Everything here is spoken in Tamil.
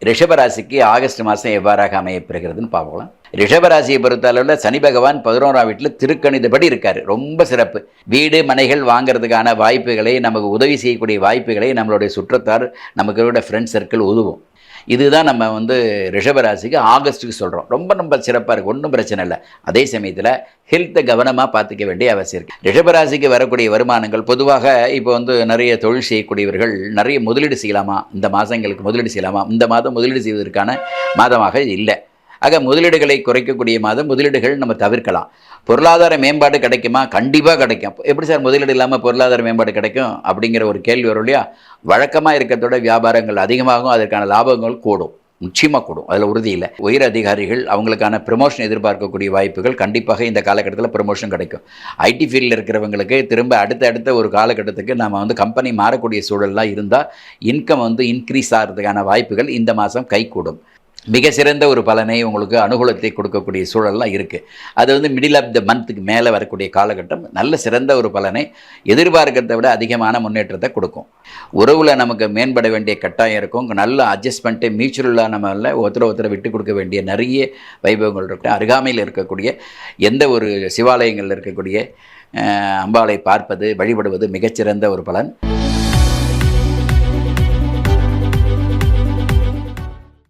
ரிஷபராசிக்கு ஆகஸ்ட் மாதம் எவ்வாறாக அமையப்பெறுகிறதுன்னு பார்க்கலாம். ரிஷபராசியை பொறுத்த அளவில் சனி பகவான் 11ஆம் வீட்டில் திருக்கணிதப்படி இருக்கார். ரொம்ப சிறப்பு. வீடு மனைகள் வாங்கிறதுக்கான வாய்ப்புகளை, நமக்கு உதவி செய்யக்கூடிய வாய்ப்புகளை நம்மளுடைய சுற்றத்தார், நமக்கு ஃப்ரெண்ட் சர்க்கிள் உதவும். இதுதான் நம்ம ரிஷபராசிக்கு ஆகஸ்ட்டுக்கு சொல்கிறோம். ரொம்ப சிறப்பாக இருக்குது, ஒன்றும் பிரச்சனை இல்லை. அதே சமயத்தில் ஹெல்த்தை கவனமாக பார்த்துக்க வேண்டிய அவசியம் இருக்குது. ரிஷபராசிக்கு வரக்கூடிய வருமானங்கள் பொதுவாக இப்போ நிறைய தொழில் செய்யக்கூடியவர்கள் நிறைய முதலீடு செய்யலாமா, இந்த மாதங்களுக்கு முதலீடு செய்யலாமா, இந்த மாதம் முதலீடு செய்வதற்கான மாதமாக இல்லை. ஆக முதலீடுகளை குறைக்கக்கூடிய மாதம் முதலீடுகள் நம்ம தவிர்க்கலாம். பொருளாதார மேம்பாடு கிடைக்குமா? கண்டிப்பாக கிடைக்கும். எப்படி சார் முதலீடு இல்லாமல் பொருளாதார மேம்பாடு கிடைக்கும் அப்படிங்கிற ஒரு கேள்வி வரும் இல்லையா? வழக்கமாக இருக்கிறதோட வியாபாரங்கள் அதிகமாகும், அதற்கான லாபங்கள் கூடும், நிச்சயமாக கூடும், அதில் உறுதி இல்லை. உயர் அதிகாரிகள் அவங்களுக்கான ப்ரமோஷன் எதிர்பார்க்கக்கூடிய வாய்ப்புகள் கண்டிப்பாக இந்த காலகட்டத்தில் ப்ரமோஷன் கிடைக்கும். ஐடி ஃபீல்டில் இருக்கிறவங்களுக்கு திரும்ப அடுத்த ஒரு காலகட்டத்துக்கு நம்ம கம்பெனி மாறக்கூடிய சூழல்லாம் இருந்தால் இன்கம் இன்க்ரீஸ் ஆகிறதுக்கான வாய்ப்புகள் இந்த மாதம் கைகூடும். மிக சிறந்த ஒரு பலனை, உங்களுக்கு அனுகூலத்தை கொடுக்கக்கூடிய சூழல்லாம் இருக்குது. அது மிடில் ஆஃப் த மந்த்துக்கு மேலே வரக்கூடிய காலகட்டம் நல்ல சிறந்த ஒரு பலனை, எதிர்பார்க்கிறத விட அதிகமான முன்னேற்றத்தை கொடுக்கும். உறவில் நமக்கு மேம்பட வேண்டிய கட்டாயம் இருக்கும். நல்ல அட்ஜஸ்ட்மெண்ட்டு, மியூச்சுவலாக நம்ம ஒருத்தரை விட்டு கொடுக்க வேண்டிய நிறைய வைபவங்கள் இருக்கும். அருகாமையில் இருக்கக்கூடிய எந்த ஒரு சிவாலயங்களில் இருக்கக்கூடிய அம்பாளை பார்ப்பது, வழிபடுவது மிகச்சிறந்த ஒரு பலன்.